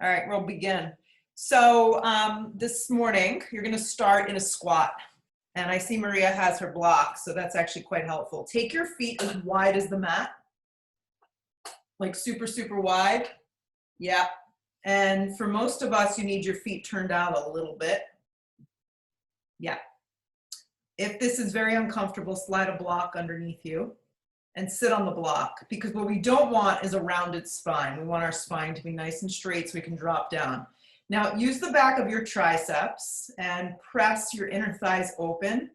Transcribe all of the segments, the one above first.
All right, we'll begin. So this morning, you're gonna start in a squat. And I see Maria has her block, so that's actually quite helpful. Take your feet as wide as the mat, like super, super wide. Yeah. And for most of us, you need your feet turned out a little bit. Yeah. If this is very uncomfortable, slide a block underneath you and sit on the block, because what we don't want is a rounded spine. We want our spine to be nice and straight so we can drop down. Now use the back of your triceps and press your inner thighs open.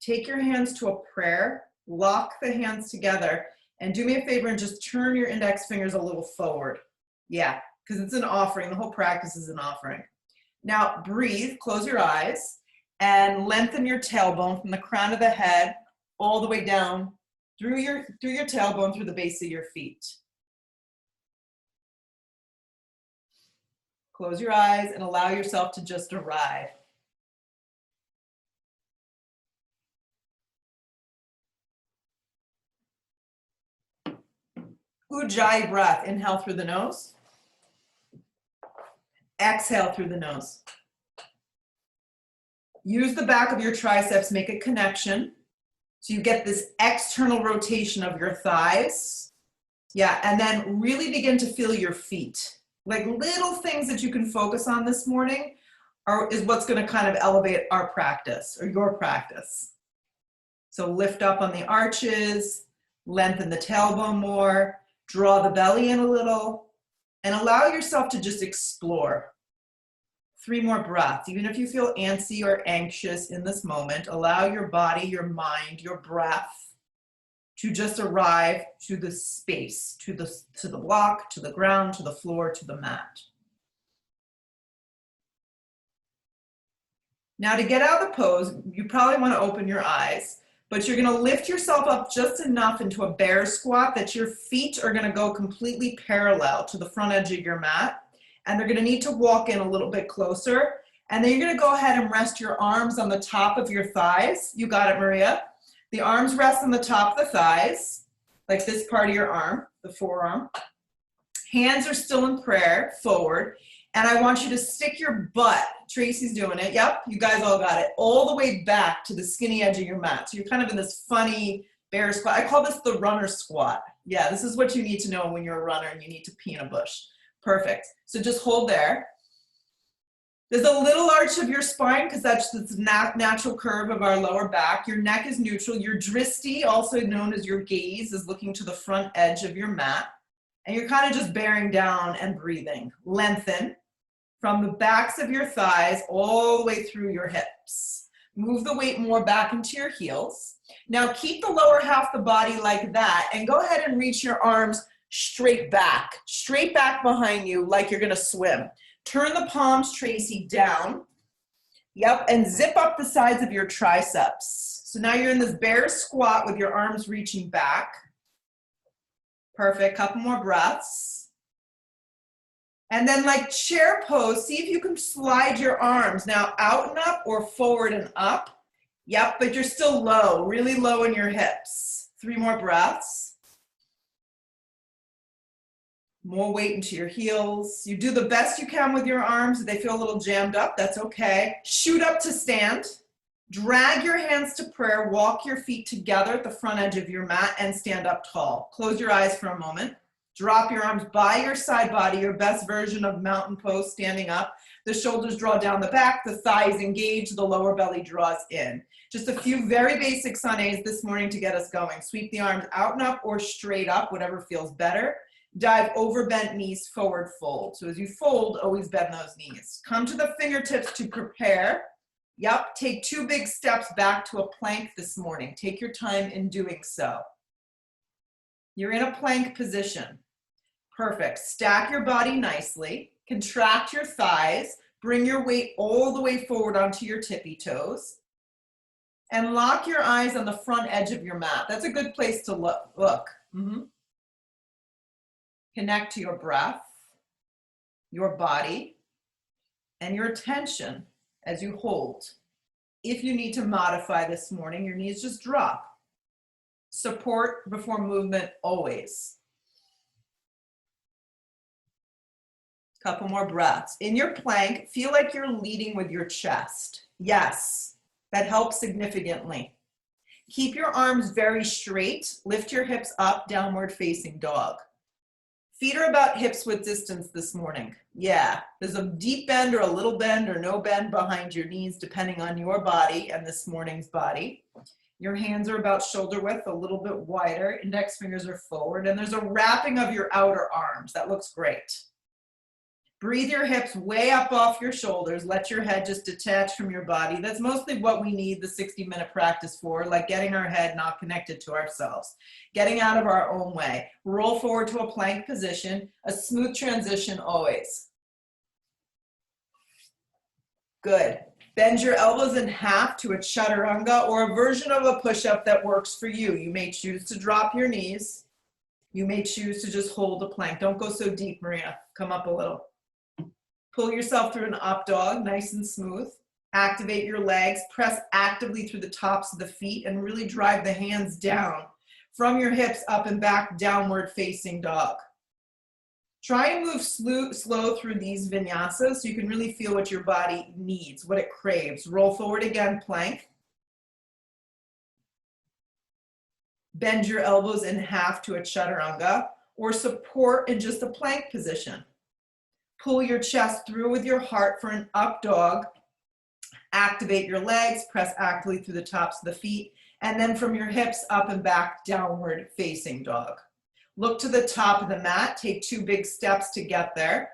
Take your hands to a prayer, lock the hands together, and do me a favor and just turn your index fingers a little forward. Yeah, because it's an offering. The whole practice is an offering. Now breathe, close your eyes, and lengthen your tailbone from the crown of the head all the way down through your tailbone, through the base of your feet. Close your eyes and allow yourself to just arrive. Ujjayi breath. Inhale through the nose. Exhale through the nose. Use the back of your triceps, make a connection. So you get this external rotation of your thighs. Yeah, and then really begin to feel your feet. Like little things that you can focus on this morning is what's going to kind of elevate our practice or your practice. So lift up on the arches, lengthen the tailbone more, draw the belly in a little, and allow yourself to just explore. 3 more breaths. Even if you feel antsy or anxious in this moment, allow your body, your mind, your breath to just arrive to the space, to the block, to the ground, to the floor, to the mat. Now to get out of the pose, you probably want to open your eyes, but you're going to lift yourself up just enough into a bear squat that your feet are going to go completely parallel to the front edge of your mat. And they're going to need to walk in a little bit closer. And then you're going to go ahead and rest your arms on the top of your thighs. You got it, Maria. The arms rest on the top of the thighs, like this part of your arm, the forearm. Hands are still in prayer, forward. And I want you to stick your butt, Tracy's doing it, yep, you guys all got it, all the way back to the skinny edge of your mat. So you're kind of in this funny bear squat. I call this the runner squat. Yeah, this is what you need to know when you're a runner and you need to pee in a bush. Perfect. So just hold there. There's a little arch of your spine because that's the natural curve of our lower back. Your neck is neutral. Your dristi, also known as your gaze, is looking to the front edge of your mat. And you're kind of just bearing down and breathing. Lengthen from the backs of your thighs all the way through your hips. Move the weight more back into your heels. Now keep the lower half of the body like that and go ahead and reach your arms straight back behind you like you're gonna swim. Turn the palms, Tracy, down. Yep, and zip up the sides of your triceps. So now you're in this bear squat with your arms reaching back. Perfect, couple more breaths. And then like chair pose, see if you can slide your arms now out and up or forward and up. Yep, but you're still low, really low in your hips. 3 more breaths. More weight into your heels. You do the best you can with your arms. If they feel a little jammed up, that's okay. Shoot up to stand. Drag your hands to prayer. Walk your feet together at the front edge of your mat and stand up tall. Close your eyes for a moment. Drop your arms by your side body, your best version of mountain pose, standing up. The shoulders draw down the back, the thighs engage, the lower belly draws in. Just a few very basic sunes this morning to get us going. Sweep the arms out and up or straight up, whatever feels better. Dive over bent knees, forward fold. So as you fold, always bend those knees. Come to the fingertips to prepare. Yep, take 2 big steps back to a plank this morning. Take your time in doing so. You're in a plank position. Perfect. Stack your body nicely. Contract your thighs. Bring your weight all the way forward onto your tippy toes. And lock your eyes on the front edge of your mat. That's a good place to look. Connect to your breath, your body, and your attention as you hold. If you need to modify this morning, your knees just drop. Support before movement always. Couple more breaths. In your plank, feel like you're leading with your chest. Yes, that helps significantly. Keep your arms very straight. Lift your hips up, downward facing dog. Feet are about hips width distance this morning. Yeah, there's a deep bend or a little bend or no bend behind your knees depending on your body and this morning's body. Your hands are about shoulder width, a little bit wider. Index fingers are forward, and there's a wrapping of your outer arms. That looks great. Breathe your hips way up off your shoulders. Let your head just detach from your body. That's mostly what we need the 60-minute practice for, like getting our head not connected to ourselves, getting out of our own way. Roll forward to a plank position, a smooth transition always. Good. Bend your elbows in half to a chaturanga or a version of a push-up that works for you. You may choose to drop your knees. You may choose to just hold a plank. Don't go so deep, Maria. Come up a little. Pull yourself through an up dog, nice and smooth. Activate your legs, press actively through the tops of the feet, and really drive the hands down from your hips up and back, downward facing dog. Try and move slow through these vinyasas so you can really feel what your body needs, what it craves. Roll forward again, plank. Bend your elbows in half to a chaturanga or support in just a plank position. Pull your chest through with your heart for an up dog. Activate your legs, press actively through the tops of the feet, and then from your hips up and back, downward facing dog. Look to the top of the mat. Take 2 big steps to get there.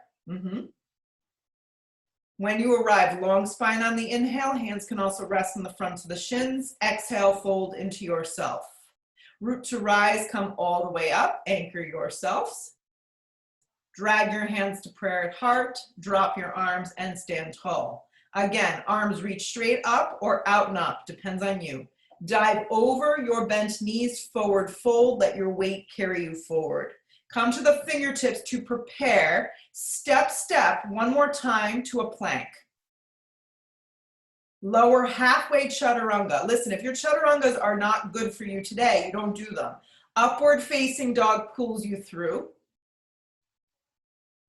When you arrive, long spine on the inhale. Hands can also rest on the fronts of the shins. Exhale, fold into yourself. Root to rise, come all the way up. Anchor yourselves. Drag your hands to prayer at heart, drop your arms and stand tall. Again, arms reach straight up or out and up, depends on you. Dive over your bent knees, forward fold, let your weight carry you forward. Come to the fingertips to prepare, step, one more time to a plank. Lower halfway chaturanga. Listen, if your chaturangas are not good for you today, you don't do them. Upward facing dog pulls you through.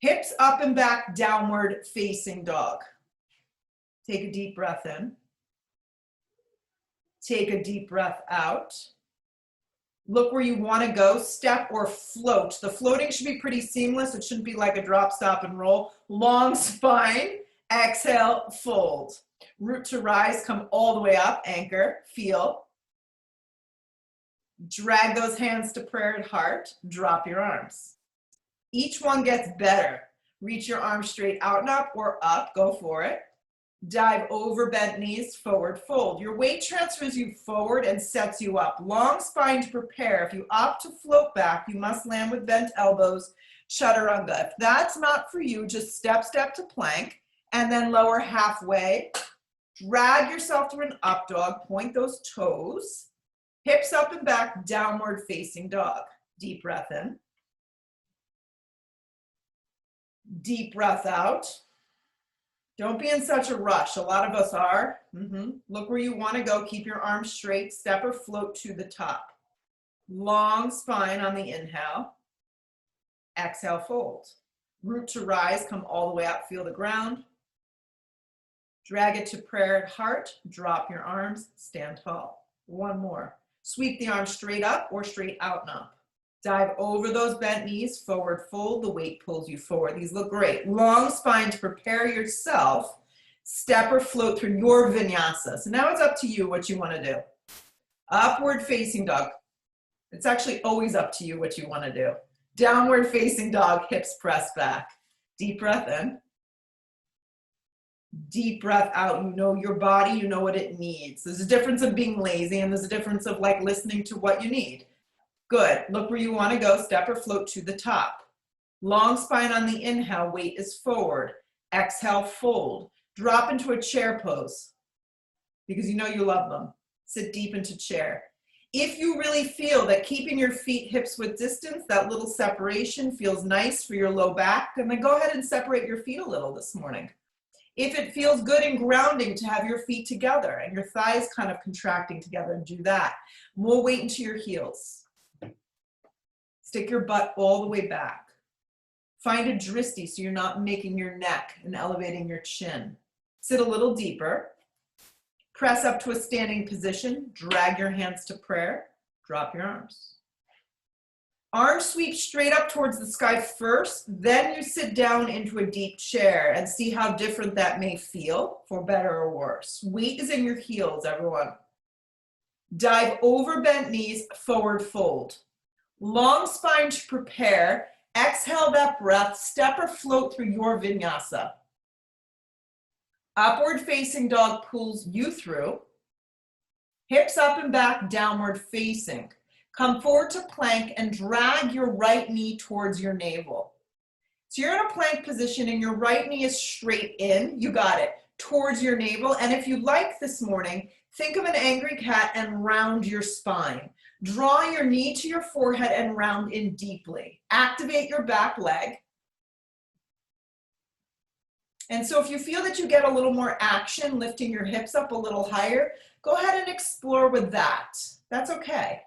Hips up and back, downward facing dog. Take a deep breath in. Take a deep breath out. Look where you want to go, step or float. The floating should be pretty seamless. It shouldn't be like a drop, stop, and roll. Long spine, exhale, fold. Root to rise, come all the way up, anchor, feel. Drag those hands to prayer at heart, drop your arms. Each one gets better. Reach your arms straight out and up or up, go for it. Dive over bent knees, forward fold. Your weight transfers you forward and sets you up. Long spine to prepare. If you opt to float back, you must land with bent elbows, chaturanga. If that's not for you, just step to plank and then lower halfway. Drag yourself through an up dog, point those toes, hips up and back, downward facing dog. Deep breath in. Deep breath out. Don't be in such a rush. A lot of us are. Look where you want to go. Keep your arms straight. Step or float to the top. Long spine on the inhale. Exhale, fold. Root to rise. Come all the way up. Feel the ground. Drag it to prayer at heart. Drop your arms. Stand tall. One more. Sweep the arms straight up or straight out and up. Dive over those bent knees, forward fold, the weight pulls you forward. These look great. Long spine to prepare yourself. Step or float through your vinyasa. So now it's up to you what you want to do. Upward facing dog. It's actually always up to you what you want to do. Downward facing dog, hips press back. Deep breath in. Deep breath out. You know your body, you know what it needs. There's a difference of being lazy and there's a difference of like listening to what you need. Good. Look where you want to go. Step or float to the top. Long spine on the inhale. Weight is forward. Exhale, fold. Drop into a chair pose because you know you love them. Sit deep into chair. If you really feel that keeping your feet hips width distance, that little separation feels nice for your low back, then go ahead and separate your feet a little this morning. If it feels good and grounding to have your feet together and your thighs kind of contracting together, do that. More weight into your heels. Stick your butt all the way back. Find a dristi so you're not making your neck and elevating your chin. Sit a little deeper. Press up to a standing position. Drag your hands to prayer. Drop your arms. Arms sweep straight up towards the sky first, then you sit down into a deep chair and see how different that may feel, for better or worse. Weight is in your heels, everyone. Dive over bent knees, forward fold. Long spine to prepare. Exhale that breath, step or float through your vinyasa. Upward facing dog pulls you through. Hips up and back, downward facing. Come forward to plank and drag your right knee towards your navel. So you're in a plank position and your right knee is straight in, you got it, towards your navel. And if you like this morning, think of an angry cat and round your spine. Draw your knee to your forehead and round in deeply. Activate your back leg. And so if you feel that you get a little more action, lifting your hips up a little higher, go ahead and explore with that. That's okay.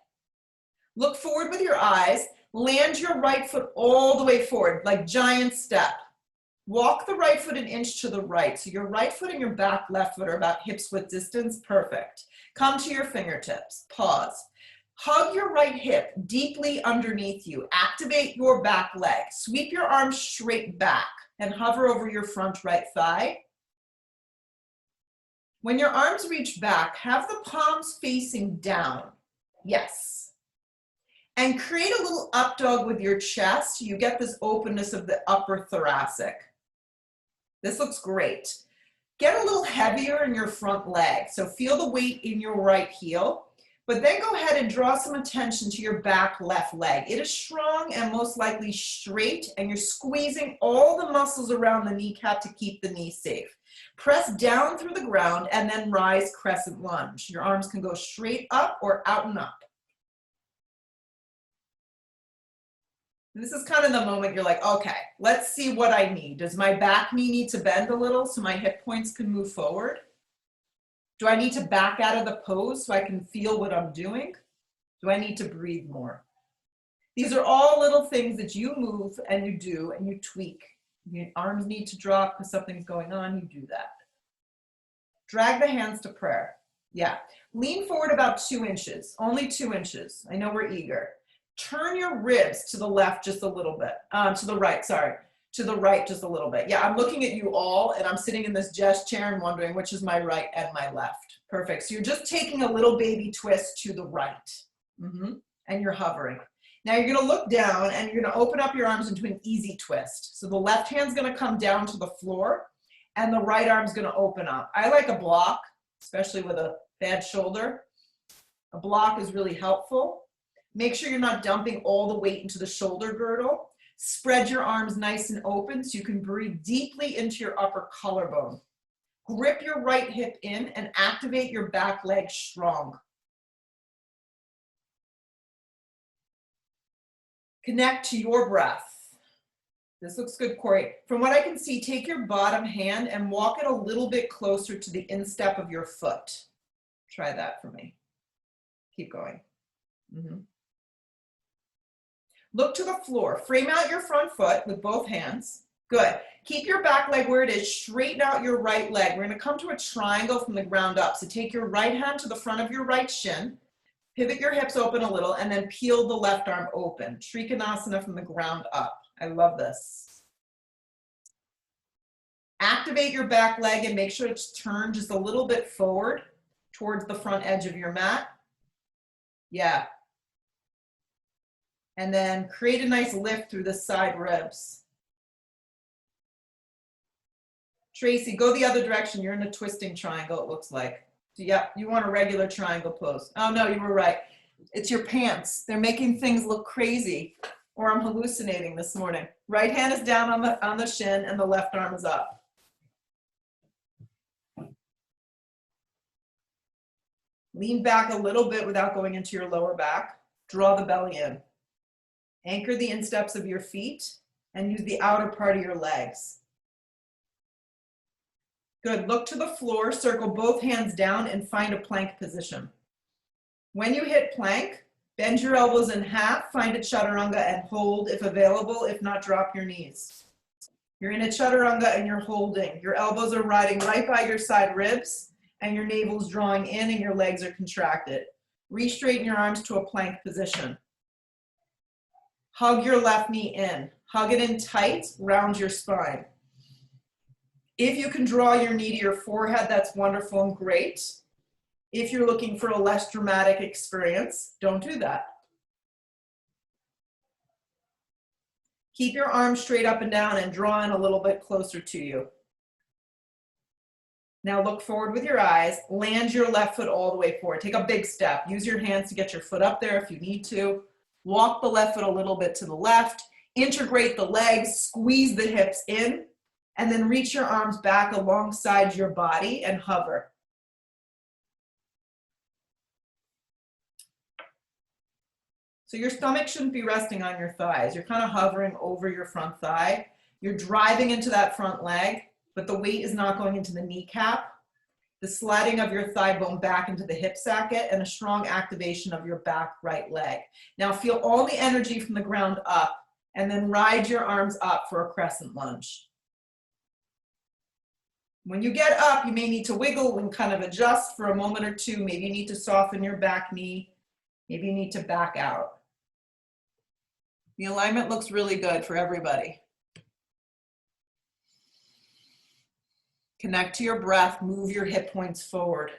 Look forward with your eyes. Land your right foot all the way forward, like giant step. Walk the right foot an inch to the right. So your right foot and your back left foot are about hips width distance. Perfect. Come to your fingertips. Pause. Hug your right hip deeply underneath you. Activate your back leg. Sweep your arms straight back and hover over your front right thigh. When your arms reach back, have the palms facing down. Yes. And create a little up dog with your chest. You get this openness of the upper thoracic. This looks great. Get a little heavier in your front leg. So feel the weight in your right heel, but then go ahead and draw some attention to your back left leg. It is strong and most likely straight, and you're squeezing all the muscles around the kneecap to keep the knee safe. Press down through the ground and then rise crescent lunge. Your arms can go straight up or out and up. This is kind of the moment you're like, okay, let's see what I need. Does my back knee need to bend a little so my hip points can move forward? Do I need to back out of the pose so I can feel what I'm doing? Do I need to breathe more? These are all little things that you move and you do and you tweak. Your arms need to drop because something's going on, you do that. Drag the hands to prayer. Yeah. Lean forward about 2 inches, only 2 inches. I know we're eager. Turn your ribs to the left just a little bit, to the right, sorry, to the right just a little bit. Yeah, I'm looking at you all and I'm sitting in this Jess chair and wondering which is my right and my left. Perfect. So you're just taking a little baby twist to the right. And you're hovering. Now you're gonna look down and you're gonna open up your arms into an easy twist. So the left hand's gonna come down to the floor and the right arm's gonna open up. I like a block, especially with a bad shoulder. A block is really helpful. Make sure you're not dumping all the weight into the shoulder girdle. Spread your arms nice and open so you can breathe deeply into your upper collarbone. Grip your right hip in and activate your back leg strong. Connect to your breath. This looks good, Corey. From what I can see, take your bottom hand and walk it a little bit closer to the instep of your foot. Try that for me. Keep going. Look to the floor. Frame out your front foot with both hands. Good. Keep your back leg where it is. Straighten out your right leg. We're going to come to a triangle from the ground up. So take your right hand to the front of your right shin. Pivot your hips open a little and then peel the left arm open. Trikonasana from the ground up. I love this. Activate your back leg and make sure it's turned just a little bit forward towards the front edge of your mat. Yeah. And then create a nice lift through the side ribs. Tracy, go the other direction. You're in a twisting triangle, it looks like. So yeah, you want a regular triangle pose. Oh no, you were right. It's your pants. They're making things look crazy, or I'm hallucinating this morning. Right hand is down on the shin and the left arm is up. Lean back a little bit without going into your lower back. Draw the belly in. Anchor the insteps of your feet and use the outer part of your legs. Good. Look to the floor, circle both hands down and find a plank position. When you hit plank, Bend your elbows in half, find a chaturanga and hold if available. If not, drop your knees. You're in a chaturanga and you're holding. Your elbows are riding right by your side ribs and your navel's drawing in and your legs are contracted. Re-straighten your arms to a plank position. Hug your left knee in. Hug it in tight, round your spine. If you can draw your knee to your forehead, that's wonderful and great. If you're looking for a less dramatic experience, don't do that. Keep your arms straight up and down and draw in a little bit closer to you. Now look forward with your eyes. Land your left foot all the way forward. Take a big step. Use your hands to get your foot up there if you need to. Walk the left foot a little bit to the left. Integrate the legs, squeeze the hips in, and then reach your arms back alongside your body and hover. So your stomach shouldn't be resting on your thighs. You're kind of hovering over your front thigh. You're driving into that front leg, but the weight is not going into the kneecap. The sliding of your thigh bone back into the hip socket and a strong activation of your back right leg. Now feel all the energy from the ground up and then ride your arms up for a crescent lunge. When you get up, you may need to wiggle and kind of adjust for a moment or two. Maybe you need to soften your back knee. Maybe you need to back out. The alignment looks really good for everybody. Connect to your breath, move your hip points forward.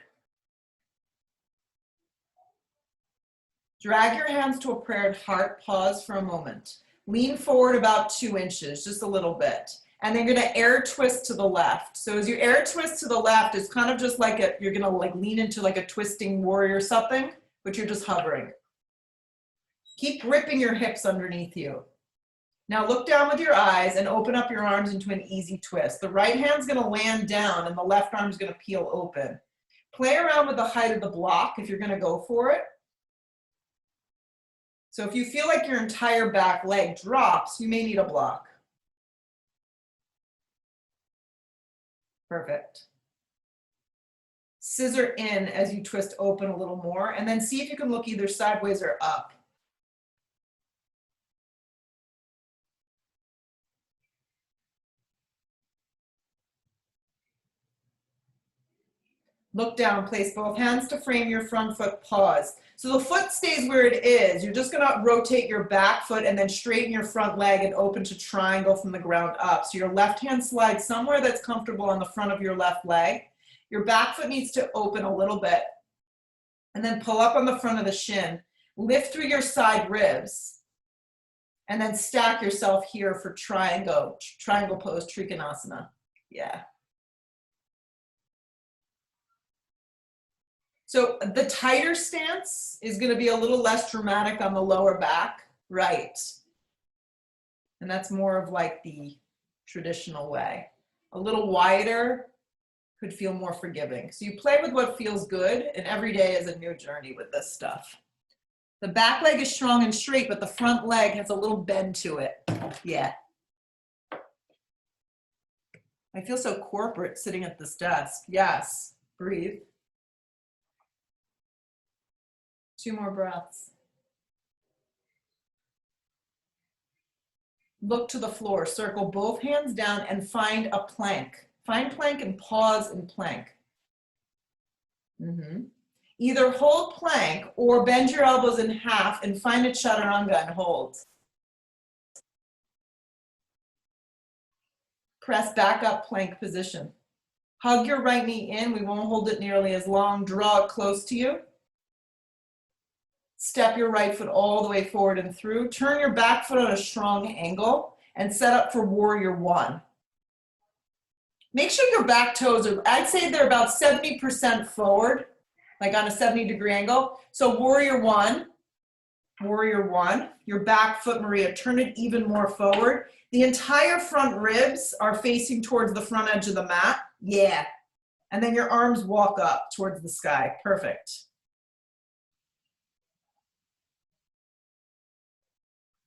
Drag your hands to a prayer heart, pause for a moment. Lean forward about 2 inches, just a little bit. And then you're gonna air twist to the left. So as you air twist to the left, it's kind of just like you're gonna like lean into like a twisting warrior something, but you're just hovering. Keep gripping your hips underneath you. Now look down with your eyes and open up your arms into an easy twist. The right hand's gonna land down and the left arm's gonna peel open. Play around with the height of the block if you're gonna go for it. So if you feel like your entire back leg drops, you may need a block. Perfect. Scissor in as you twist open a little more, and then see if you can look either sideways or up. Look down, place both hands to frame your front foot, pause. So the foot stays where it is. You're just gonna rotate your back foot and then straighten your front leg and open to triangle from the ground up. So your left hand slides somewhere that's comfortable on the front of your left leg. Your back foot needs to open a little bit. And then pull up on the front of the shin. Lift through your side ribs. And then stack yourself here for triangle pose, Trikonasana. Yeah. So the tighter stance is going to be a little less dramatic on the lower back, right? And that's more of like the traditional way. A little wider could feel more forgiving. So you play with what feels good, and every day is a new journey with this stuff. The back leg is strong and straight, but the front leg has a little bend to it. Yeah. I feel so corporate sitting at this desk. Yes, breathe. 2 more breaths. Look to the floor, circle both hands down and find a plank. Find plank and pause in plank. Either hold plank or bend your elbows in half and find a chaturanga and hold. Press back up plank position. Hug your right knee in. We won't hold it nearly as long. Draw it close to you. Step your right foot all the way forward and through. Turn your back foot on a strong angle and set up for warrior 1. Make sure your back toes are, I'd say they're about 70% forward, like on a 70-degree angle. So warrior 1, your back foot, Maria, turn it even more forward. The entire front ribs are facing towards the front edge of the mat. Yeah. And then your arms walk up towards the sky. Perfect.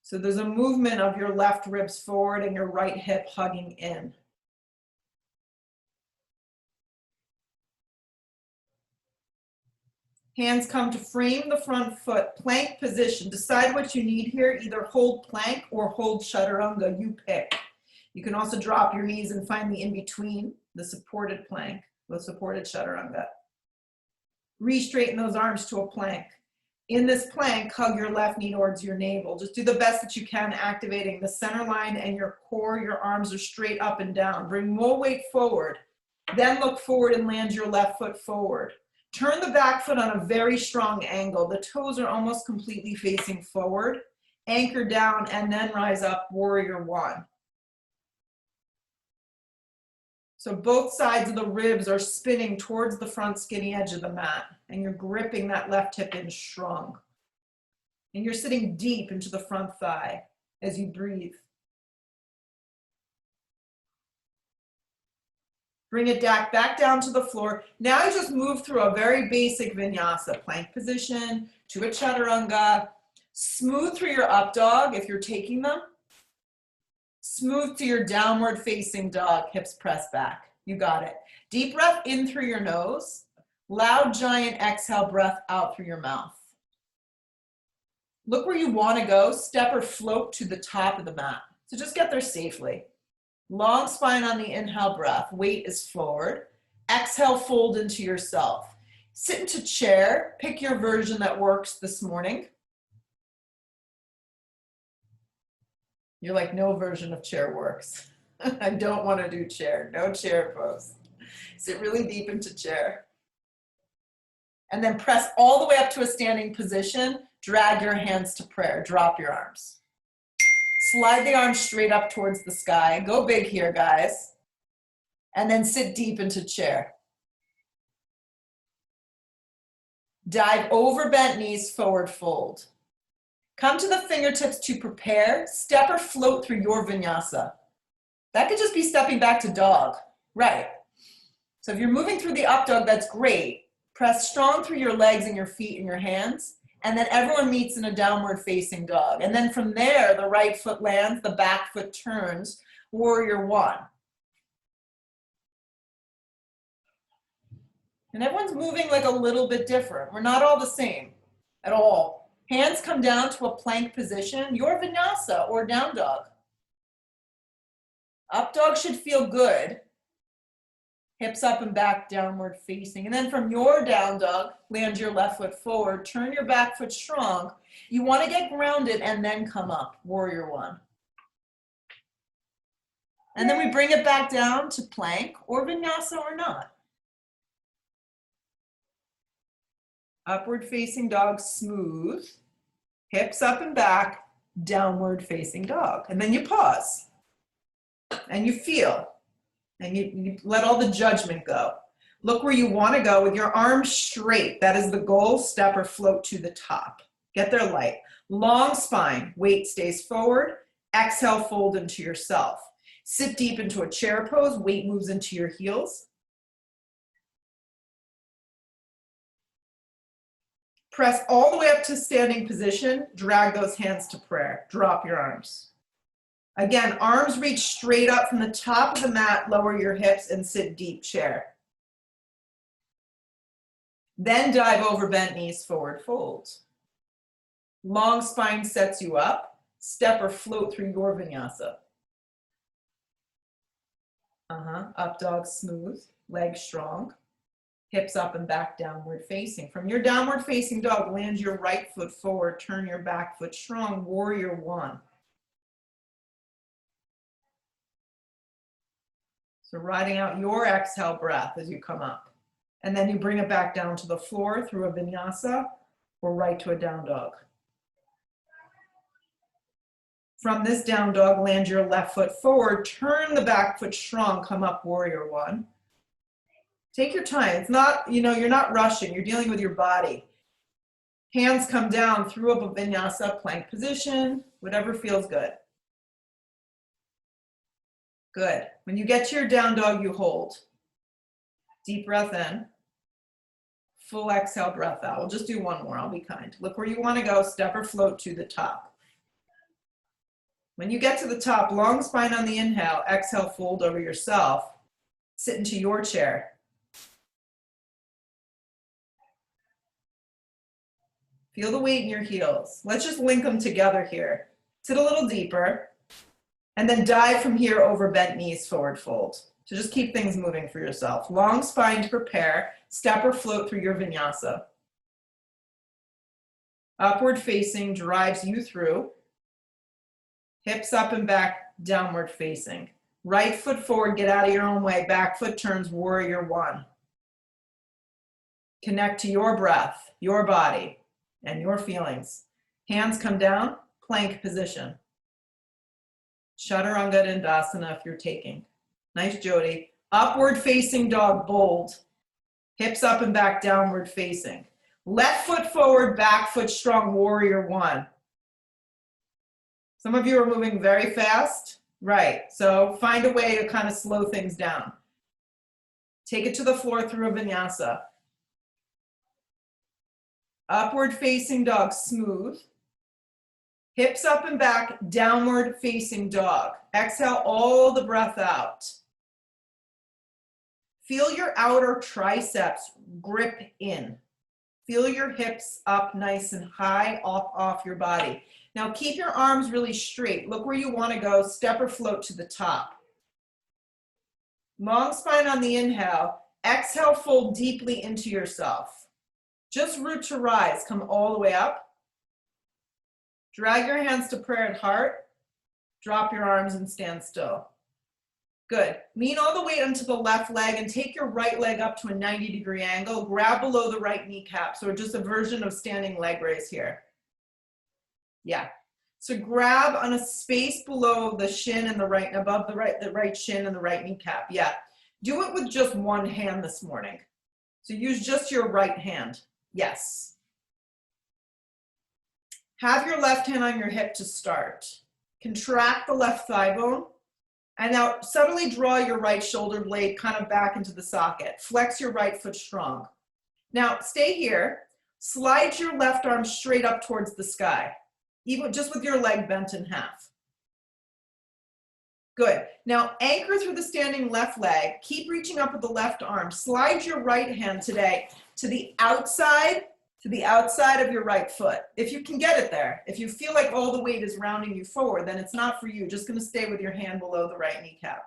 So there's a movement of your left ribs forward and your right hip hugging in. Hands come to frame the front foot, plank position. Decide what you need here, either hold plank or hold chaturanga, you pick. You can also drop your knees and find the in-between, the supported plank, the supported chaturanga. Re-straighten those arms to a plank. In this plank, hug your left knee towards your navel. Just do the best that you can, activating the center line and your core. Your arms are straight up and down. Bring more weight forward. Then look forward and land your left foot forward. Turn the back foot on a very strong angle. The toes are almost completely facing forward. Anchor down and then rise up, warrior one. So both sides of the ribs are spinning towards the front skinny edge of the mat, and you're gripping that left hip in strong. And you're sitting deep into the front thigh as you breathe. Bring it back down to the floor. Now you just move through a very basic vinyasa, plank position to a chaturanga. Smooth through your up dog if you're taking them. Smooth to your downward facing dog, hips press back. You got it. Deep breath in through your nose. Loud giant exhale breath out through your mouth. Look where you want to go. Step or float to the top of the mat. So just get there safely. Long spine on the inhale breath. Weight is forward. Exhale, fold into yourself. Sit into chair. Pick your version that works this morning. You're like, no version of chair works. I don't want to do chair. No chair pose. Sit really deep into chair. And then press all the way up to a standing position. Drag your hands to prayer. Drop your arms. Slide the arms straight up towards the sky. Go big here, guys. And then sit deep into chair. Dive over bent knees, forward fold. Come to the fingertips to prepare. Step or float through your vinyasa. That could just be stepping back to dog. Right. So if you're moving through the up dog, that's great. Press strong through your legs and your feet and your hands. And then everyone meets in a downward facing dog. And then from there, the right foot lands, the back foot turns, warrior one. And everyone's moving like a little bit different. We're not all the same at all. Hands come down to a plank position, your vinyasa or down dog. Up dog should feel good. Hips up and back, downward facing. And then from your down dog, land your left foot forward, turn your back foot strong. You want to get grounded and then come up, warrior one. And then we bring it back down to plank or vinyasa or not. Upward facing dog, smooth. Hips up and back, downward facing dog. And then you pause and you feel. And you let all the judgment go. Look where you want to go with your arms straight. That is the goal. Step or float to the top. Get there light. Long spine. Weight stays forward. Exhale, fold into yourself. Sit deep into a chair pose. Weight moves into your heels. Press all the way up to standing position. Drag those hands to prayer. Drop your arms. Again, arms reach straight up from the top of the mat, lower your hips and sit deep chair. Then dive over bent knees, forward fold. Long spine sets you up. Step or float through your vinyasa. Up dog smooth, legs strong. Hips up and back, downward facing. From your downward facing dog, land your right foot forward, turn your back foot strong, warrior one. So riding out your exhale breath as you come up. And then you bring it back down to the floor through a vinyasa or right to a down dog. From this down dog, land your left foot forward, turn the back foot strong, come up, warrior one. Take your time. It's not, you're not rushing. You're dealing with your body. Hands come down through a vinyasa, plank position, whatever feels good. Good. When you get to your down dog, you hold. Deep breath in. Full exhale, breath out. We'll just do one more. I'll be kind. Look where you want to go. Step or float to the top. When you get to the top, long spine on the inhale. Exhale, fold over yourself. Sit into your chair. Feel the weight in your heels. Let's just link them together here. Sit a little deeper, and then dive from here over bent knees, forward fold. So just keep things moving for yourself. Long spine to prepare. Step or float through your vinyasa. Upward facing drives you through. Hips up and back, downward facing. Right foot forward, get out of your own way. Back foot turns, warrior one. Connect to your breath, your body, and your feelings. Hands come down, plank position. Chaturanga Dandasana if you're taking. Nice, Jody. Upward facing dog, bold. Hips up and back, downward facing. Left foot forward, back foot strong, warrior one. Some of you are moving very fast. Right, so find a way to kind of slow things down. Take it to the floor through a vinyasa. Upward facing dog, smooth. Hips up and back, downward facing dog. Exhale all the breath out. Feel your outer triceps grip in. Feel your hips up nice and high off your body. Now keep your arms really straight. Look where you want to go. Step or float to the top. Long spine on the inhale. Exhale, fold deeply into yourself. Just root to rise. Come all the way up. Drag your hands to prayer at heart. Drop your arms and stand still. Good. Lean all the weight onto the left leg and take your right leg up to a 90-degree angle. Grab below the right kneecap. So just a version of standing leg raise here. Yeah. So grab on a space below the shin and the right, above the right shin and the right kneecap. Yeah. Do it with just one hand this morning. So use just your right hand. Yes. Have your left hand on your hip to start. Contract the left thigh bone. And now subtly draw your right shoulder blade kind of back into the socket. Flex your right foot strong. Now stay here. Slide your left arm straight up towards the sky, even just with your leg bent in half. Good. Now anchor through the standing left leg. Keep reaching up with the left arm. Slide your right hand today to the outside of your right foot. If you can get it there. If you feel like all the weight is rounding you forward, then it's not for you. Just going to stay with your hand below the right kneecap.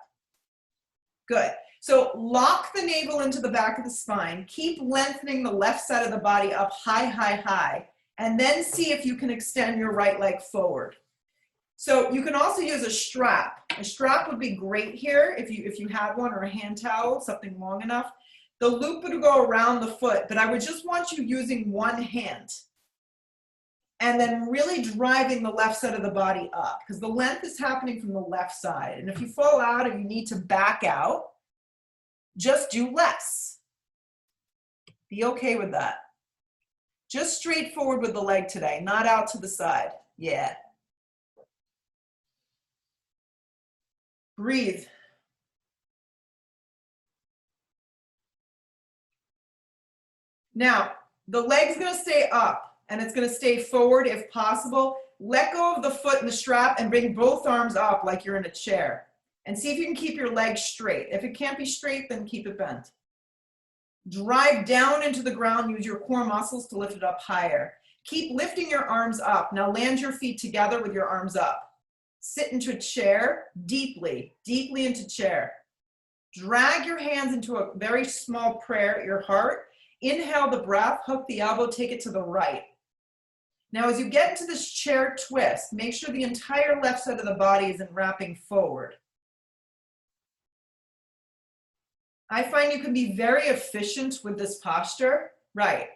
Good. So lock the navel into the back of the spine. Keep lengthening the left side of the body up high, high, high. And then see if you can extend your right leg forward. So you can also use a strap. A strap would be great here if you have one, or a hand towel, something long enough. The loop would go around the foot, but I would just want you using one hand and then really driving the left side of the body up, because the length is happening from the left side. And if you fall out or you need to back out, just do less. Be okay with that. Just straight forward with the leg today, not out to the side. Yeah. Breathe. Now, the leg's going to stay up and it's going to stay forward if possible. Let go of the foot and the strap and bring both arms up like you're in a chair. And see if you can keep your leg straight. If it can't be straight, then keep it bent. Drive down into the ground. Use your core muscles to lift it up higher. Keep lifting your arms up. Now land your feet together with your arms up. Sit into a chair, deeply, deeply into chair. Drag your hands into a very small prayer at your heart. Inhale the breath, hook the elbow, take it to the right. Now as you get into this chair twist, make sure the entire left side of the body isn't wrapping forward. I find you can be very efficient with this posture. Right.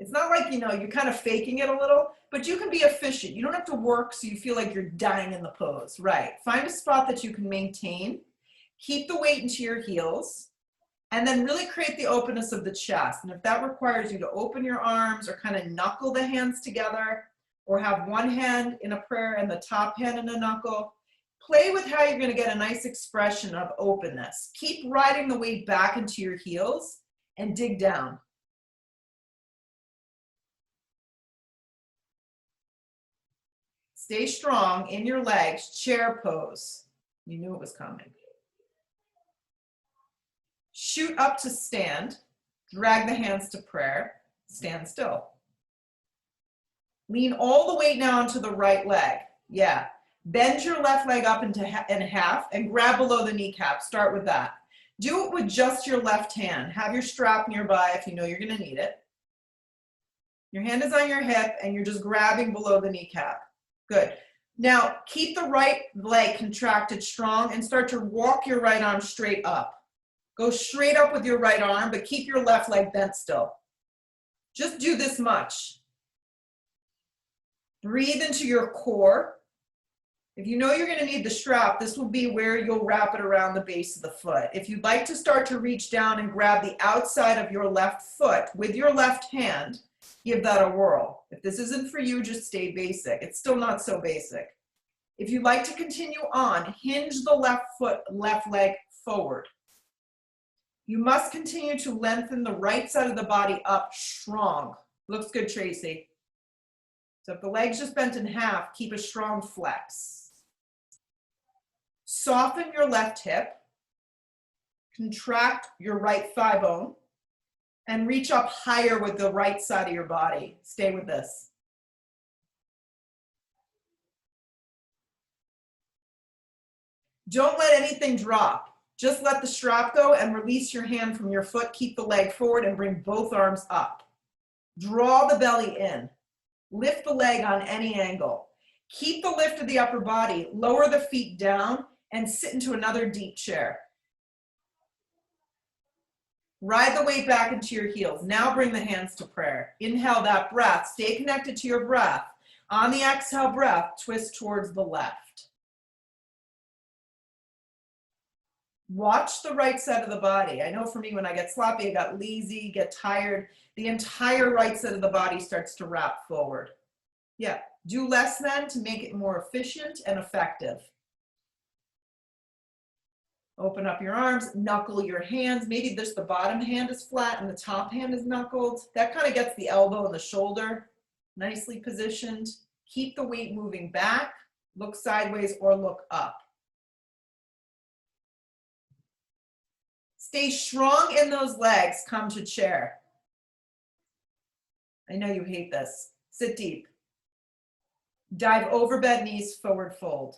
It's not like, you're kind of faking it a little, but you can be efficient. You don't have to work so you feel like you're dying in the pose. Right. Find a spot that you can maintain. Keep the weight into your heels. And then really create the openness of the chest. And if that requires you to open your arms or kind of knuckle the hands together, or have one hand in a prayer and the top hand in a knuckle, play with how you're going to get a nice expression of openness. Keep riding the weight back into your heels and dig down. Stay strong in your legs, chair pose. You knew it was coming. Shoot up to stand, drag the hands to prayer, stand still. Lean all the weight now onto the right leg. Yeah. Bend your left leg up in half and grab below the kneecap. Start with that. Do it with just your left hand. Have your strap nearby if you know you're going to need it. Your hand is on your hip and you're just grabbing below the kneecap. Good. Now keep the right leg contracted strong and start to walk your right arm straight up. Go straight up with your right arm, but keep your left leg bent still. Just do this much. Breathe into your core. If you know you're going to need the strap, this will be where you'll wrap it around the base of the foot. If you'd like to start to reach down and grab the outside of your left foot with your left hand, give that a whirl. If this isn't for you, just stay basic. It's still not so basic. If you'd like to continue on, hinge the left leg forward. You must continue to lengthen the right side of the body up strong. Looks good, Tracy. So if the leg's just bent in half, keep a strong flex. Soften your left hip. Contract your right thigh bone. And reach up higher with the right side of your body. Stay with this. Don't let anything drop. Just let the strap go and release your hand from your foot. Keep the leg forward and bring both arms up. Draw the belly in. Lift the leg on any angle. Keep the lift of the upper body. Lower the feet down and sit into another deep chair. Ride the weight back into your heels. Now bring the hands to prayer. Inhale that breath. Stay connected to your breath. On the exhale breath, twist towards the left. Watch the right side of the body. I know for me, when I get sloppy, I got lazy, get tired. The entire right side of the body starts to wrap forward. Yeah, do less then to make it more efficient and effective. Open up your arms, knuckle your hands. Maybe just the bottom hand is flat and the top hand is knuckled. That kind of gets the elbow and the shoulder nicely positioned. Keep the weight moving back, look sideways or look up. Stay strong in those legs, come to chair. I know you hate this. Sit deep. Dive over bed knees, forward fold.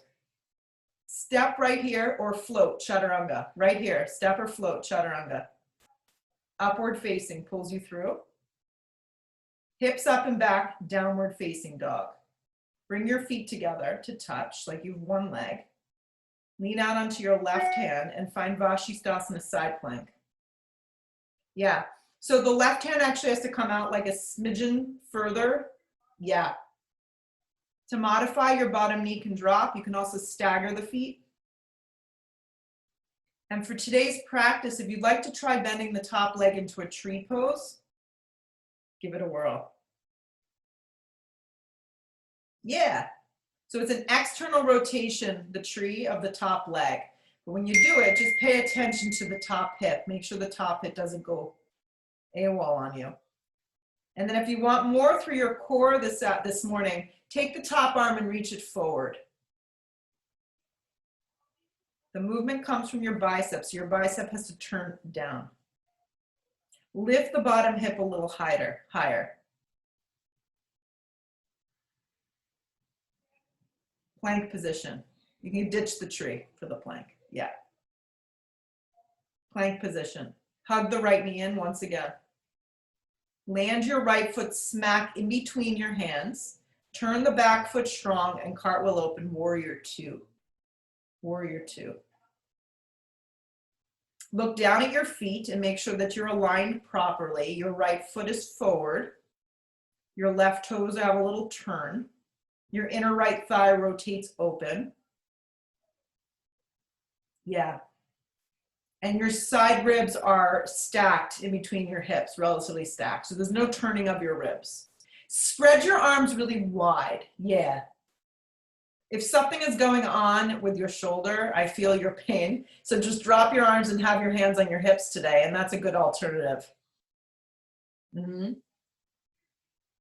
Step right here or float, chaturanga. Right here, step or float, chaturanga. Upward facing pulls you through. Hips up and back, downward facing dog. Bring your feet together to touch like you have one leg. Lean out onto your left hand and find Vashisthasana side plank. Yeah, so the left hand actually has to come out like a smidgen further. Yeah. To modify, your bottom knee can drop. You can also stagger the feet. And for today's practice, if you'd like to try bending the top leg into a tree pose, give it a whirl. Yeah. So it's an external rotation, the tree of the top leg. But when you do it, just pay attention to the top hip. Make sure the top hip doesn't go AWOL on you. And then if you want more through your core this morning, take the top arm and reach it forward. The movement comes from your biceps. Your bicep has to turn down. Lift the bottom hip a little higher. Plank position. You can ditch the tree for the plank. Yeah. Plank position. Hug the right knee in once again. Land your right foot smack in between your hands. Turn the back foot strong and cartwheel open, warrior two. Warrior two. Look down at your feet and make sure that you're aligned properly. Your right foot is forward. Your left toes have a little turn. Your inner right thigh rotates open. Yeah. And your side ribs are stacked in between your hips, relatively stacked. So there's no turning of your ribs. Spread your arms really wide. Yeah. If something is going on with your shoulder, I feel your pain. So just drop your arms and have your hands on your hips today. And that's a good alternative.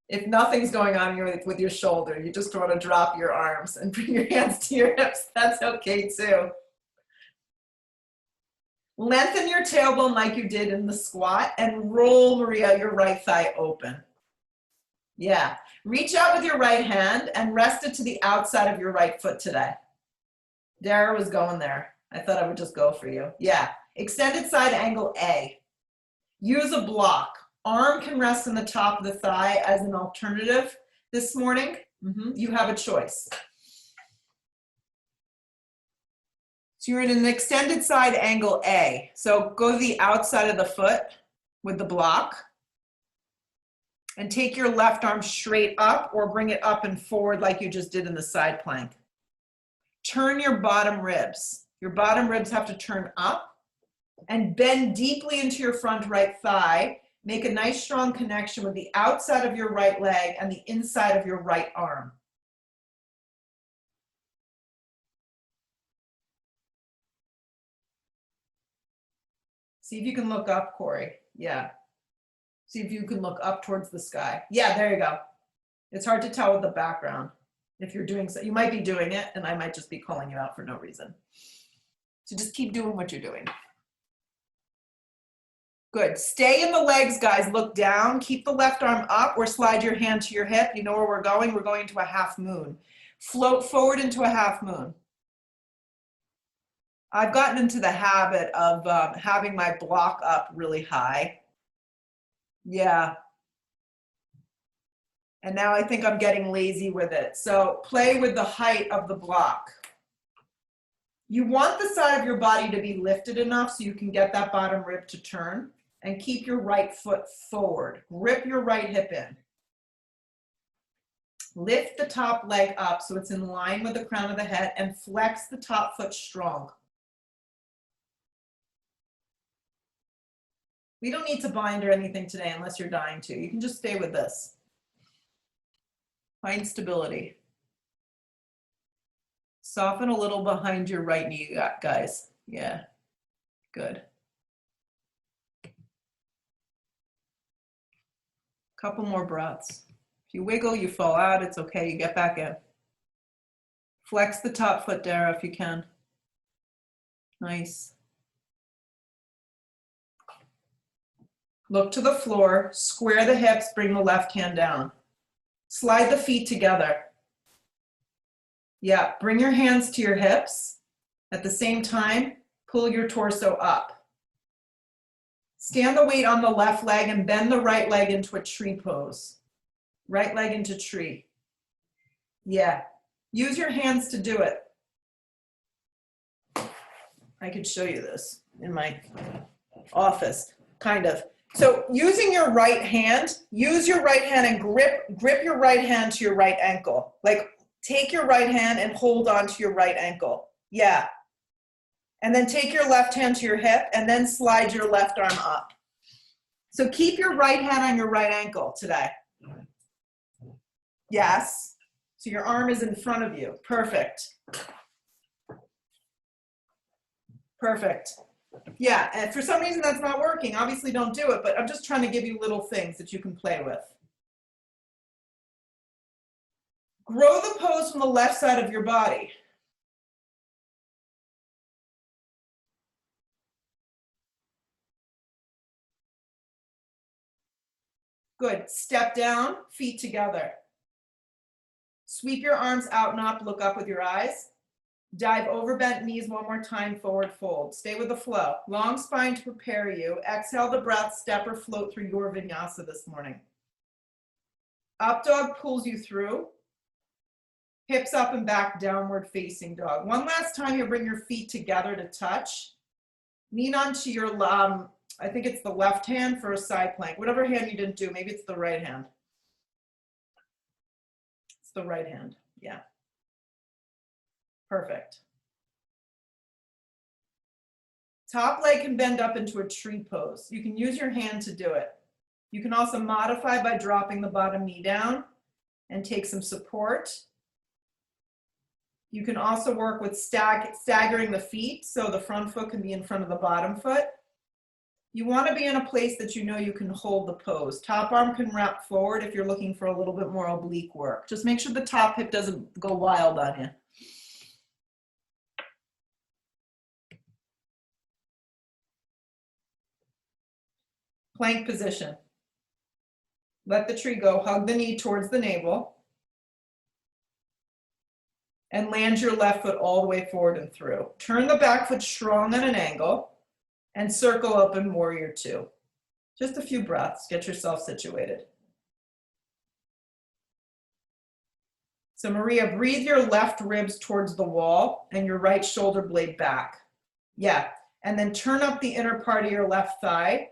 If nothing's going on with your shoulder, you just want to drop your arms and bring your hands to your hips. That's okay too. Lengthen your tailbone like you did in the squat and roll, Maria, your right thigh open. Yeah. Reach out with your right hand and rest it to the outside of your right foot today. Dara was going there. I thought I would just go for you. Yeah. Extended side angle A. Use a block. Arm can rest on the top of the thigh as an alternative this morning. You have a choice. So you're in an extended side angle A. So go to the outside of the foot with the block and take your left arm straight up or bring it up and forward like you just did in the side plank. Turn your bottom ribs. Your bottom ribs have to turn up and bend deeply into your front right thigh. Make a nice strong connection with the outside of your right leg and the inside of your right arm. See if you can look up, Corey. Yeah. See if you can look up towards the sky. Yeah, there you go. It's hard to tell with the background. If you're doing so, you might be doing it and I might just be calling you out for no reason. So just keep doing what you're doing. Good. Stay in the legs, guys. Look down. Keep the left arm up or slide your hand to your hip. You know where we're going? We're going to a half moon. Float forward into a half moon. I've gotten into the habit of having my block up really high. Yeah. And now I think I'm getting lazy with it. So play with the height of the block. You want the side of your body to be lifted enough so you can get that bottom rib to turn, and keep your right foot forward. Grip your right hip in. Lift the top leg up so it's in line with the crown of the head and flex the top foot strong. We don't need to bind or anything today unless you're dying to. You can just stay with this. Find stability. Soften a little behind your right knee, guys. Yeah, good. Couple more breaths. If you wiggle, you fall out, it's okay, you get back in. Flex the top foot, Dara, if you can. Nice. Look to the floor, square the hips, bring the left hand down. Slide the feet together. Yeah, bring your hands to your hips. At the same time, pull your torso up. Stand the weight on the left leg and bend the right leg into a tree pose. Right leg into tree. Yeah, use your hands to do it. I could show you this in my office, kind of. So using your right hand, use your right hand and grip your right hand to your right ankle. Like take your right hand and hold on to your right ankle. Yeah. And then take your left hand to your hip and then slide your left arm up. So keep your right hand on your right ankle today. Yes. So your arm is in front of you. Perfect. Perfect. Yeah, and for some reason that's not working. Obviously don't do it, but I'm just trying to give you little things that you can play with. Grow the pose from the left side of your body. Good. Step down, feet together. Sweep your arms out and up, look up with your eyes. Dive over bent knees one more time, forward fold. Stay with the flow. Long spine to prepare you. Exhale the breath, step or float through your vinyasa this morning. Up dog pulls you through. Hips up and back, downward facing dog. One last time, you'll bring your feet together to touch. Lean onto your, I think it's the left hand for a side plank. Whatever hand you didn't do, maybe it's the right hand. It's the right hand, yeah. Perfect. Top leg can bend up into a tree pose. You can use your hand to do it. You can also modify by dropping the bottom knee down and take some support. You can also work with staggering the feet so the front foot can be in front of the bottom foot. You want to be in a place that you know you can hold the pose. Top arm can wrap forward if you're looking for a little bit more oblique work. Just make sure the top hip doesn't go wild on you. Plank position. Let the tree go. Hug the knee towards the navel. And land your left foot all the way forward and through. Turn the back foot strong on an angle and circle open warrior two. Just a few breaths. Get yourself situated. So Maria, breathe your left ribs towards the wall and your right shoulder blade back. Yeah, and then turn up the inner part of your left thigh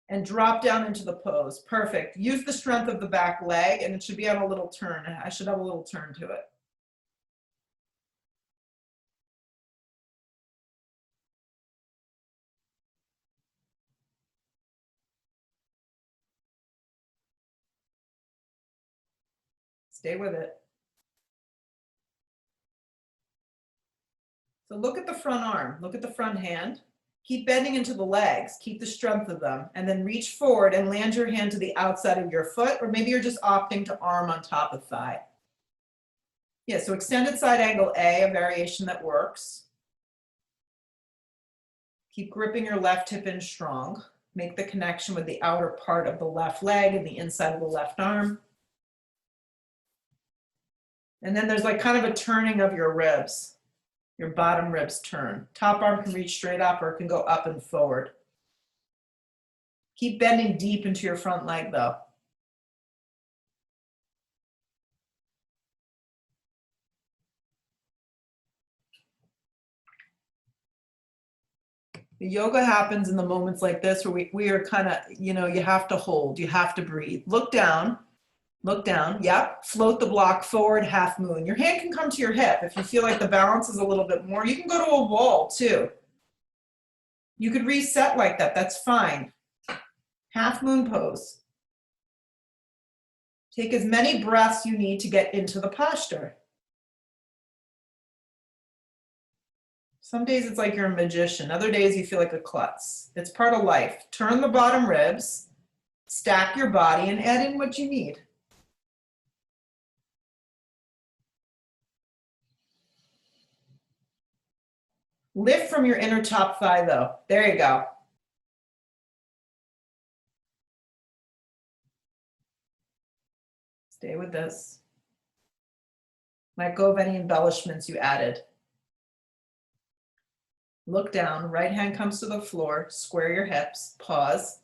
and drop down into the pose. Perfect. Use the strength of the back leg and it should be on a little turn. I should have a little turn to it. Stay with it. So look at the front arm, look at the front hand. Keep bending into the legs, keep the strength of them, and then reach forward and land your hand to the outside of your foot, or maybe you're just opting to arm on top of thigh. Yeah, so extended side angle A, a variation that works. Keep gripping your left hip in strong. Make the connection with the outer part of the left leg and the inside of the left arm. And then there's like kind of a turning of your ribs. Your bottom ribs turn. Top arm can reach straight up or it can go up and forward. Keep bending deep into your front leg though. The yoga happens in the moments like this where we are kind of, you know, you have to hold, you have to breathe. Look down. Look down, yep, float the block forward, half moon. Your hand can come to your hip. If you feel like the balance is a little bit more, you can go to a wall too. You could reset like that, that's fine. Half moon pose. Take as many breaths you need to get into the posture. Some days it's like you're a magician. Other days you feel like a klutz. It's part of life. Turn the bottom ribs, stack your body, and add in what you need. Lift from your inner top thigh though. There you go. Stay with this. Let go of any embellishments you added. Look down, right hand comes to the floor, square your hips, pause.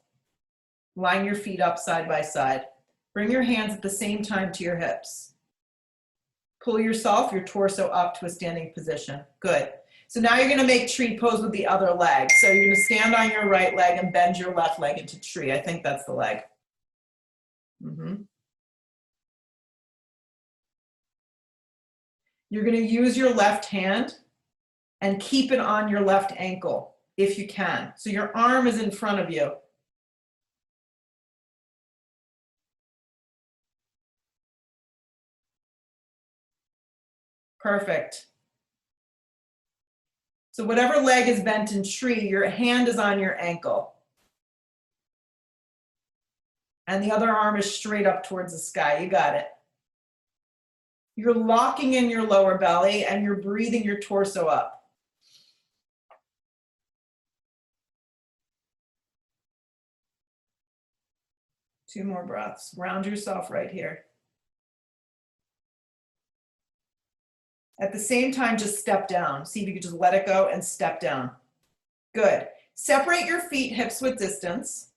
Line your feet up side by side. Bring your hands at the same time to your hips. Pull yourself, your torso up to a standing position. Good. So now you're gonna make tree pose with the other leg. So you're gonna stand on your right leg and bend your left leg into tree. I think that's the leg. You're gonna use your left hand and keep it on your left ankle if you can. So your arm is in front of you. Perfect. So whatever leg is bent in tree, your hand is on your ankle. And the other arm is straight up towards the sky. You got it. You're locking in your lower belly and you're breathing your torso up. Two more breaths. Ground yourself right here. At the same time, just step down. See if you can just let it go and step down. Good. Separate your feet hips width distance.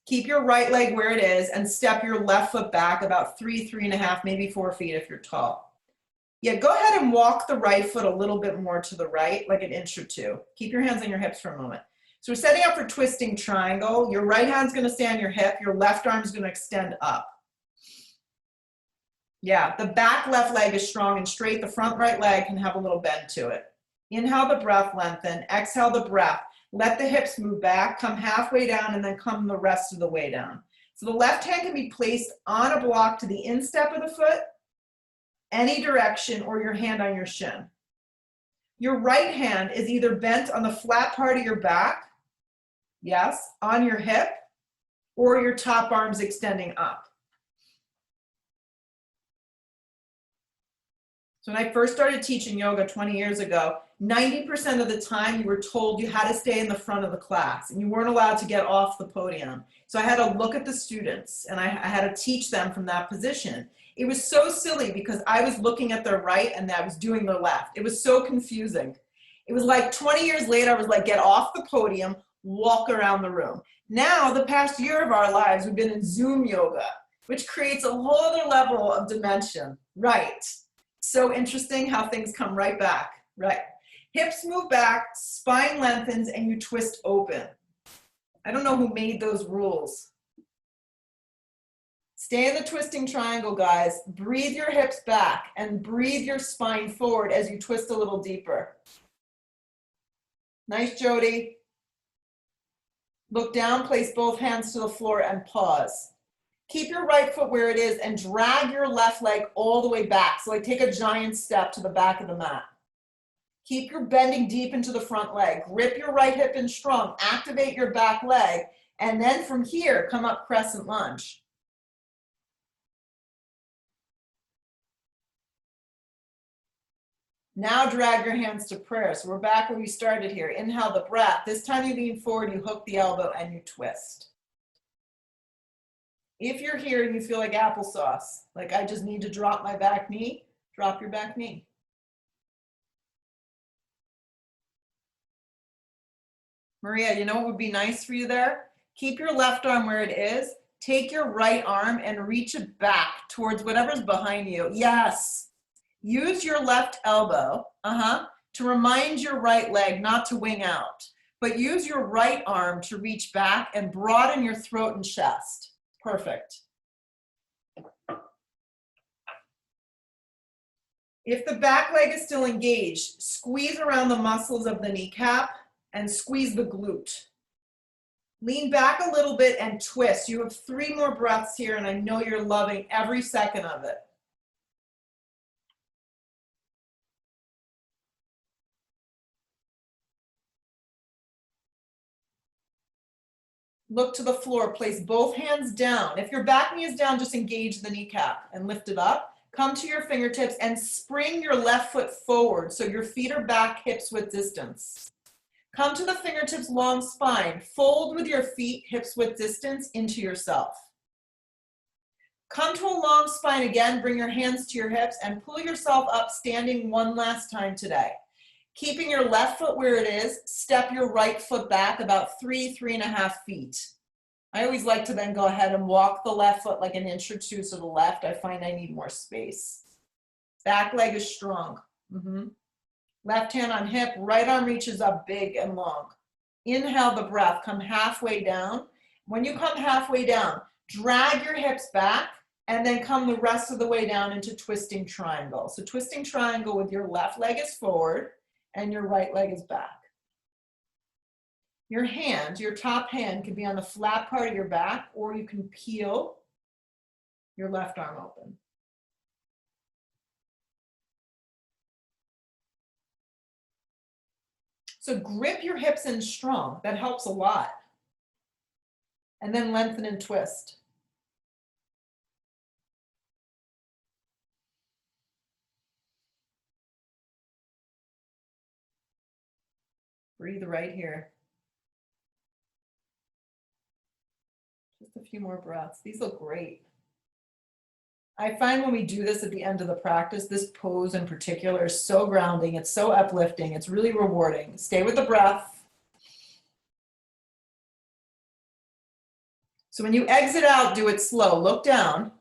Keep your right leg where it is and step your left foot back about 3.5, maybe 4 feet if you're tall. Yeah, go ahead and walk the right foot a little bit more to the right, like an inch or two. Keep your hands on your hips for a moment. So we're setting up for twisting triangle. Your right hand's gonna stay on your hip. Your left arm's gonna extend up. Yeah, the back left leg is strong and straight. The front right leg can have a little bend to it. Inhale the breath, lengthen. Exhale the breath. Let the hips move back, come halfway down, and then come the rest of the way down. So the left hand can be placed on a block to the instep of the foot, any direction, or your hand on your shin. Your right hand is either bent on the flat part of your back, yes, on your hip, or your top arm's extending up. So when I first started teaching yoga 20 years ago, 90% of the time you were told you had to stay in the front of the class and you weren't allowed to get off the podium. So I had to look at the students and I had to teach them from that position. It was so silly because I was looking at their right and I was doing their left. It was so confusing. It was like 20 years later, I was like, get off the podium, walk around the room. Now, the past year of our lives, we've been in Zoom yoga, which creates a whole other level of dimension. Right. So interesting how things come right back. Right. Hips move back, spine lengthens, and you twist open. I don't know who made those rules. Stay in the twisting triangle, guys. Breathe your hips back and breathe your spine forward as you twist a little deeper. Nice, Jody. Look down, place both hands to the floor and pause. Keep your right foot where it is and drag your left leg all the way back. So like take a giant step to the back of the mat. Keep your bending deep into the front leg. Grip your right hip in strong. Activate your back leg. And then from here, come up crescent lunge. Now drag your hands to prayer. So we're back where we started here. Inhale the breath. This time you lean forward, you hook the elbow, and you twist. If you're here and you feel like applesauce, like I just need to drop my back knee, drop your back knee. Maria, you know what would be nice for you there? Keep your left arm where it is. Take your right arm and reach it back towards whatever's behind you. Yes. Use your left elbow to remind your right leg not to wing out, but use your right arm to reach back and broaden your throat and chest. Perfect. If the back leg is still engaged, squeeze around the muscles of the kneecap and squeeze the glute. Lean back a little bit and twist. You have 3 more breaths here, and I know you're loving every second of it. Look to the floor, place both hands down. If your back knee is down, just engage the kneecap and lift it up. Come to your fingertips and spring your left foot forward so your feet are back hips width distance. Come to the fingertips, long spine. Fold with your feet hips width distance into yourself. Come to a long spine again, bring your hands to your hips and pull yourself up standing one last time today. Keeping your left foot where it is, step your right foot back about 3.5 feet. I always like to then go ahead and walk the left foot like an inch or 2 to the left. I find I need more space. Back leg is strong. Left hand on hip, right arm reaches up big and long. Inhale the breath, come halfway down. When you come halfway down, drag your hips back and then come the rest of the way down into twisting triangle. So twisting triangle with your left leg is forward and your right leg is back. Your hand, your top hand can be on the flat part of your back, or you can peel your left arm open. So grip your hips in strong. That helps a lot. And then lengthen and twist. Breathe right here. Just a few more breaths. These look great. I find when we do this at the end of the practice, this pose in particular is so grounding. It's so uplifting. It's really rewarding. Stay with the breath. So when you exit out, do it slow. Look down.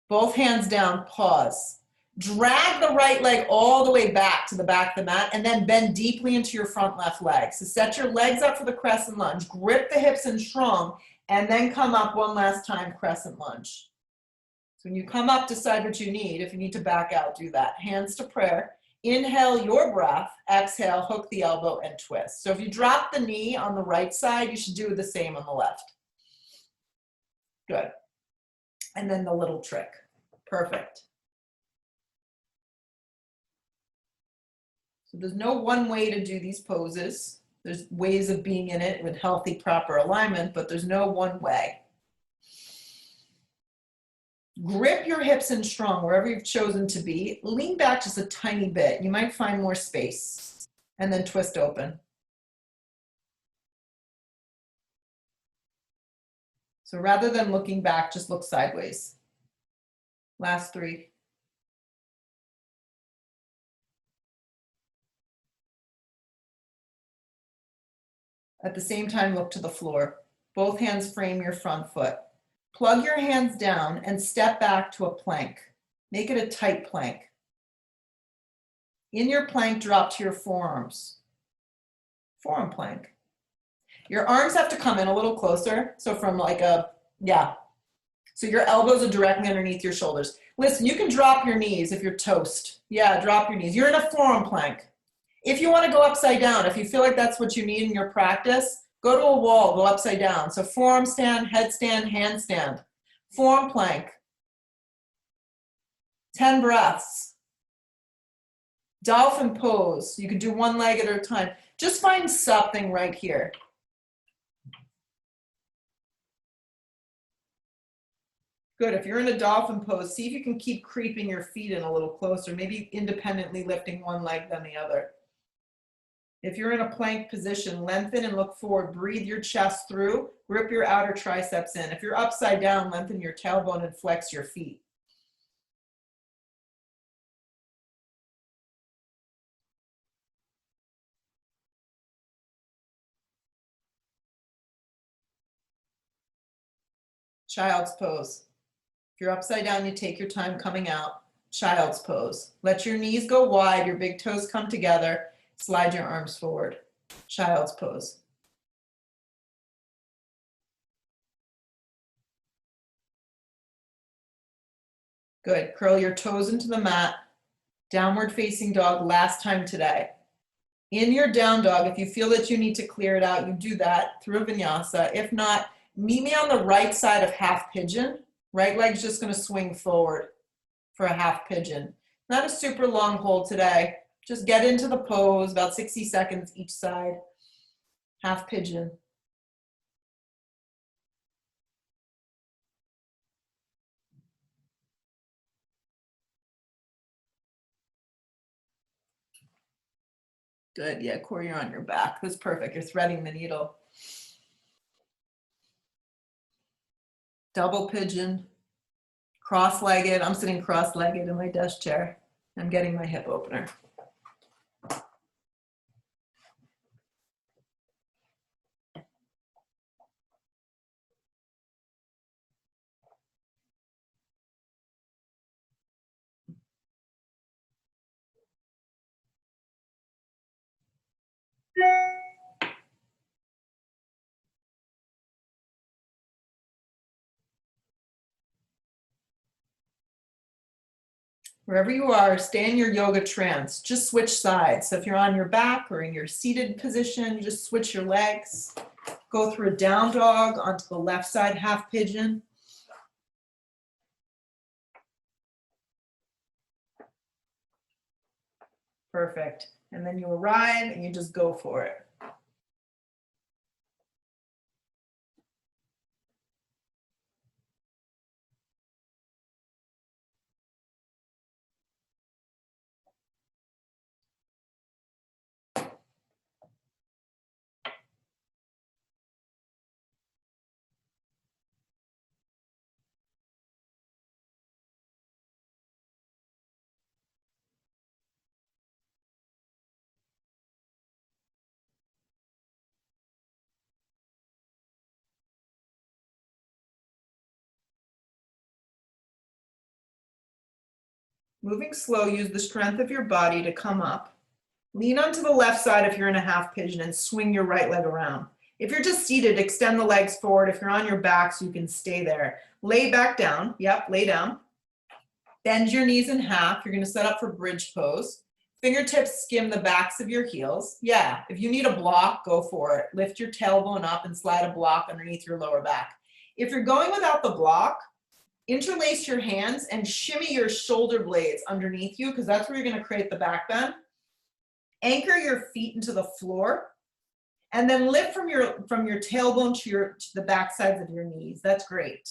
Both hands down. Pause. Drag the right leg all the way back to the back of the mat and then bend deeply into your front left leg. So set your legs up for the crescent lunge. Grip the hips in strong and then come up one last time, crescent lunge. So when you come up, decide what you need. If you need to back out, do that. Hands to prayer. Inhale your breath. Exhale, hook the elbow and twist. So if you drop the knee on the right side, you should do the same on the left. Good. And then the little trick. Perfect. So there's no one way to do these poses. There's ways of being in it with healthy, proper alignment, but there's no one way. Grip your hips in strong wherever you've chosen to be. Lean back just a tiny bit. You might find more space. and then twist open. So rather than looking back, just look sideways. Last 3. At the same time, look to the floor. Both hands frame your front foot. Plug your hands down and step back to a plank. Make it a tight plank. In your plank, drop to your forearms. Forearm plank. Your arms have to come in a little closer. So from like a, yeah. So your elbows are directly underneath your shoulders. Listen, you can drop your knees if you're toast. Yeah, drop your knees. You're in a forearm plank. If you want to go upside down, if you feel like that's what you need in your practice, go to a wall, go upside down. So forearm stand, headstand, handstand. Forearm plank. 10 breaths. Dolphin pose. You can do one leg at a time. Just find something right here. Good. If you're in a dolphin pose, see if you can keep creeping your feet in a little closer, maybe independently lifting one leg then the other. If you're in a plank position, lengthen and look forward. Breathe your chest through. Grip your outer triceps in. If you're upside down, lengthen your tailbone and flex your feet. Child's pose. If you're upside down, you take your time coming out. Child's pose. Let your knees go wide, your big toes come together. Slide your arms forward. Child's pose. Good. Curl your toes into the mat. Downward facing dog, last time today. In your down dog, if you feel that you need to clear it out, you do that through a vinyasa. If not, meet me on the right side of half pigeon. Right leg's just going to swing forward for a half pigeon. Not a super long hold today. Just get into the pose, about 60 seconds each side. Half pigeon. Good, yeah, core, you're on your back. That's perfect, you're threading the needle. Double pigeon, cross-legged. I'm sitting cross-legged in my desk chair. I'm getting my hip opener. Wherever you are, stay in your yoga trance. Just switch sides. So if you're on your back or in your seated position, you just switch your legs. Go through a down dog onto the left side, half pigeon. Perfect. And then you arrive and you just go for it. Moving slow, use the strength of your body to come up. Lean onto the left side if you're in a half pigeon and swing your right leg around. If you're just seated, extend the legs forward. If you're on your back, so you can stay there. Lay back down. Yep, lay down. Bend your knees in half. You're going to set up for bridge pose. Fingertips skim the backs of your heels. Yeah, if you need a block, go for it. Lift your tailbone up and slide a block underneath your lower back. If you're going without the block, interlace your hands and shimmy your shoulder blades underneath you, because that's where you're going to create the back bend. Anchor your feet into the floor and then lift from your tailbone to the back sides of your knees. That's great.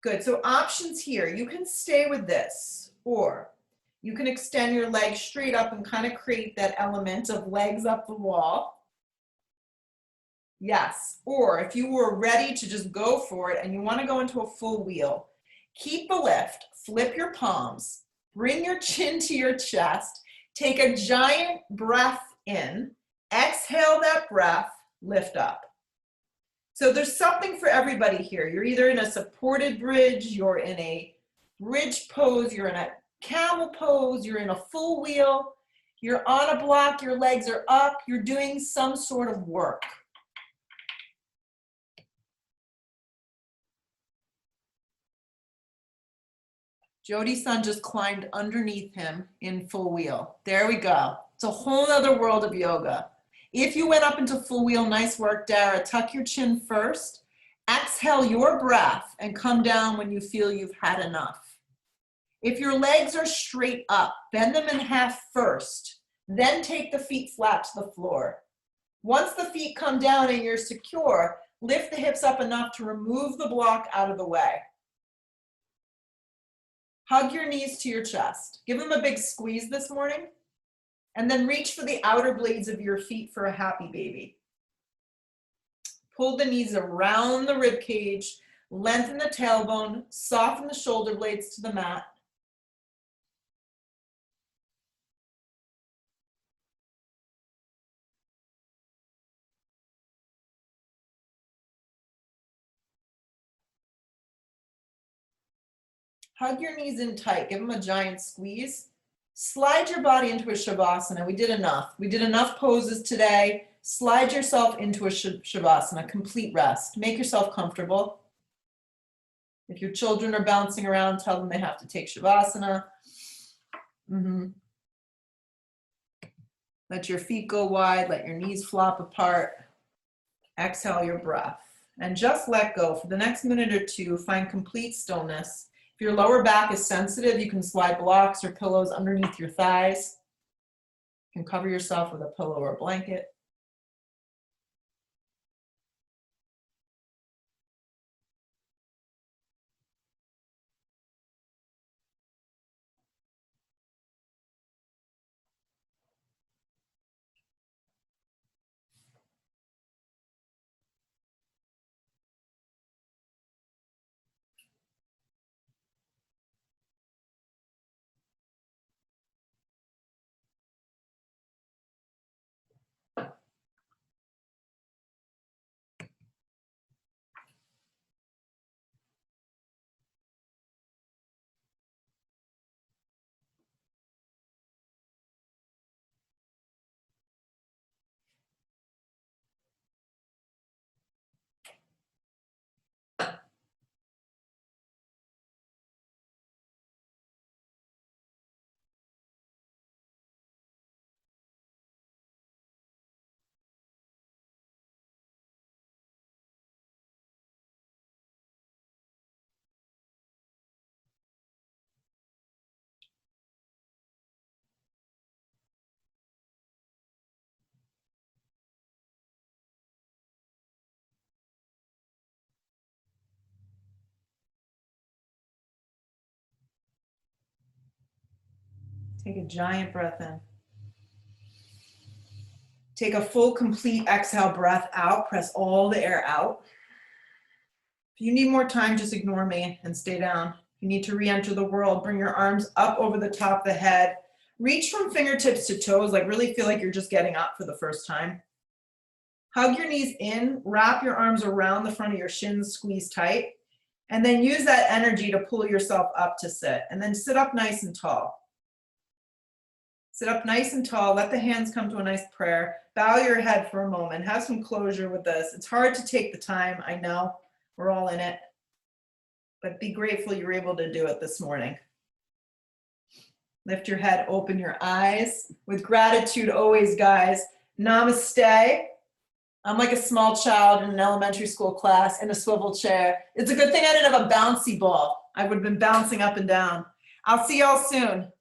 Good. So options here. You can stay with this, or You can extend your legs straight up and kind of create that element of legs up the wall. Yes, or if you were ready to just go for it and you want to go into a full wheel, keep the lift, flip your palms, bring your chin to your chest, take a giant breath in, exhale that breath, lift up. So there's something for everybody here. You're either in a supported bridge, you're in a bridge pose, you're in a camel pose, you're in a full wheel, you're on a block, your legs are up, you're doing some sort of work. Jody-san just climbed underneath him in full wheel. There we go. It's a whole other world of yoga. If you went up into full wheel, nice work, Dara. Tuck your chin first. Exhale your breath and come down when you feel you've had enough. If your legs are straight up, bend them in half first, then take the feet flat to the floor. Once the feet come down and you're secure, lift the hips up enough to remove the block out of the way. Hug your knees to your chest. Give them a big squeeze this morning, and then reach for the outer blades of your feet for a happy baby. Pull the knees around the rib cage, lengthen the tailbone, soften the shoulder blades to the mat. Hug your knees in tight, give them a giant squeeze. Slide your body into a Savasana. We did enough. We did enough poses today. Slide yourself into a Savasana, complete rest. Make yourself comfortable. If your children are bouncing around, tell them they have to take Savasana. Let your feet go wide, let your knees flop apart. Exhale your breath and just let go. For the next minute or two, find complete stillness. If your lower back is sensitive, you can slide blocks or pillows underneath your thighs. You can cover yourself with a pillow or a blanket. Take a giant breath in. Take a full, complete exhale breath out. Press all the air out. If you need more time, just ignore me and stay down. If you need to re-enter the world, bring your arms up over the top of the head. Reach from fingertips to toes, like really feel like you're just getting up for the first time. Hug your knees in, wrap your arms around the front of your shins, squeeze tight, and then use that energy to pull yourself up to sit. And then sit up nice and tall. Sit up nice and tall, let the hands come to a nice prayer. Bow your head for a moment, have some closure with this. It's hard to take the time, I know, we're all in it. But be grateful you're able to do it this morning. Lift your head, open your eyes. With gratitude always, guys. Namaste. I'm like a small child in an elementary school class in a swivel chair. It's a good thing I didn't have a bouncy ball. I would have been bouncing up and down. I'll see y'all soon.